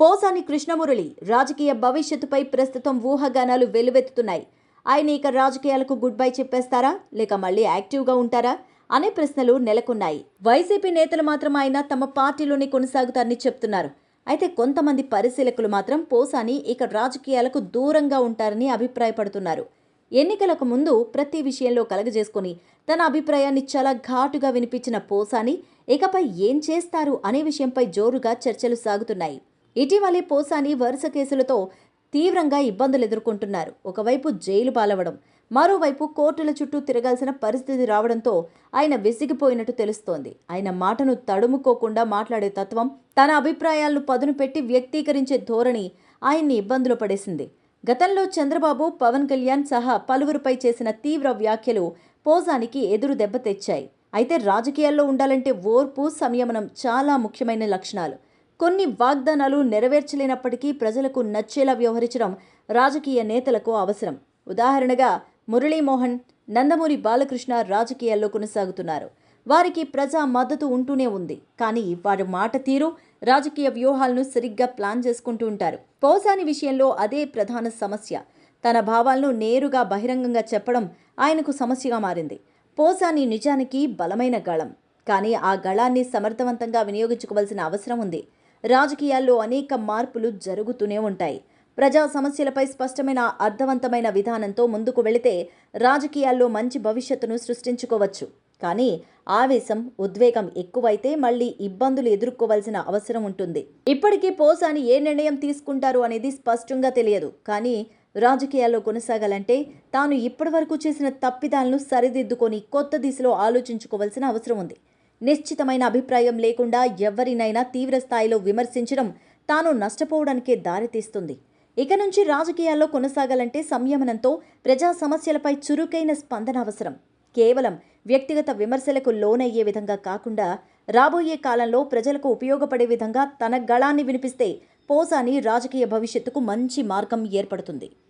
పోసాని కృష్ణమురళి రాజకీయ భవిష్యత్తుపై ప్రస్తుతం ఊహాగానాలు వెల్లువెత్తుతున్నాయి. ఆయన ఇక రాజకీయాలకు గుడ్ బై చెప్పేస్తారా లేక మళ్ళీ యాక్టివ్గా ఉంటారా అనే ప్రశ్నలు నెలకొన్నాయి. వైసీపీ నేతలు మాత్రం ఆయన తమ పార్టీలోనే కొనసాగుతారని చెప్తున్నారు. అయితే కొంతమంది పరిశీలకులు మాత్రం పోసాని ఇక రాజకీయాలకు దూరంగా ఉంటారని అభిప్రాయపడుతున్నారు. ఎన్నికలకు ముందు ప్రతి విషయంలో కలగజేసుకుని తన అభిప్రాయాన్ని చాలా ఘాటుగా వినిపించిన పోసాని ఇకపై ఏం చేస్తారు అనే విషయంపై జోరుగా చర్చలు సాగుతున్నాయి. ఇటీవలే పోసాని వరుస కేసులతో తీవ్రంగా ఇబ్బందులు ఎదుర్కొంటున్నారు. ఒకవైపు జైలు పాలవడం, మరోవైపు కోర్టుల చుట్టూ తిరగాల్సిన పరిస్థితి రావడంతో ఆయన విసిగిపోయినట్టు తెలుస్తోంది. ఆయన మాటను తడుముకోకుండా మాట్లాడే తత్వం, తన అభిప్రాయాలను పదును పెట్టి వ్యక్తీకరించే ధోరణి ఆయన్ని ఇబ్బందులు పడేసింది. గతంలో చంద్రబాబు, పవన్ కళ్యాణ్ సహా పలువురిపై చేసిన తీవ్ర వ్యాఖ్యలు పోసానికి ఎదురు దెబ్బ తెచ్చాయి. అయితే రాజకీయాల్లో ఉండాలంటే ఓర్పు, సంయమనం చాలా ముఖ్యమైన లక్షణాలు. కొన్ని వాగ్దానాలు నెరవేర్చలేనప్పటికీ ప్రజలకు నచ్చేలా వ్యవహరించడం రాజకీయ నేతలకు అవసరం. ఉదాహరణగా మురళీమోహన్, నందమూరి బాలకృష్ణ రాజకీయాల్లో కొనసాగుతున్నారు. వారికి ప్రజా మద్దతు ఉంటూనే ఉంది. కానీ వారి మాట తీరు, రాజకీయ వ్యూహాలను సరిగ్గా ప్లాన్ చేసుకుంటూ ఉంటారు. పోసాని విషయంలో అదే ప్రధాన సమస్య. తన భావాలను నేరుగా బహిరంగంగా చెప్పడం ఆయనకు సమస్యగా మారింది. పోసాని నిజానికి బలమైన గళం. కానీ ఆ గళాన్ని సమర్థవంతంగా వినియోగించుకోవాల్సిన అవసరం ఉంది. రాజకీయాల్లో అనేక మార్పులు జరుగుతూనే ఉంటాయి. ప్రజా సమస్యలపై స్పష్టమైన, అర్థవంతమైన విధానంతో ముందుకు వెళితే రాజకీయాల్లో మంచి భవిష్యత్తును సృష్టించుకోవచ్చు. కానీ ఆవేశం, ఉద్వేగం ఎక్కువైతే మళ్ళీ ఇబ్బందులు ఎదుర్కోవాల్సిన అవసరం ఉంటుంది. ఇప్పటికీ పోసాని ఏ నిర్ణయం తీసుకుంటారు అనేది స్పష్టంగా తెలియదు. కానీ రాజకీయాల్లో కొనసాగాలంటే తాను ఇప్పటివరకు చేసిన తప్పిదాలను సరిదిద్దుకొని కొత్త దిశలో ఆలోచించుకోవాల్సిన అవసరం ఉంది. నిశ్చితమైన అభిప్రాయం లేకుండా ఎవరినైనా తీవ్ర స్థాయిలో విమర్శించడం తాను నష్టపోవడానికే దారితీస్తుంది. ఇక నుంచి రాజకీయాల్లో కొనసాగాలంటే సంయమనంతో ప్రజా సమస్యలపై చురుకైన స్పందన అవసరం. కేవలం వ్యక్తిగత విమర్శలకు లోనయ్యే విధంగా కాకుండా రాబోయే కాలంలో ప్రజలకు ఉపయోగపడే విధంగా తన గళాన్ని వినిపిస్తే పోసాని రాజకీయ భవిష్యత్తుకు మంచి మార్గం ఏర్పడుతుంది.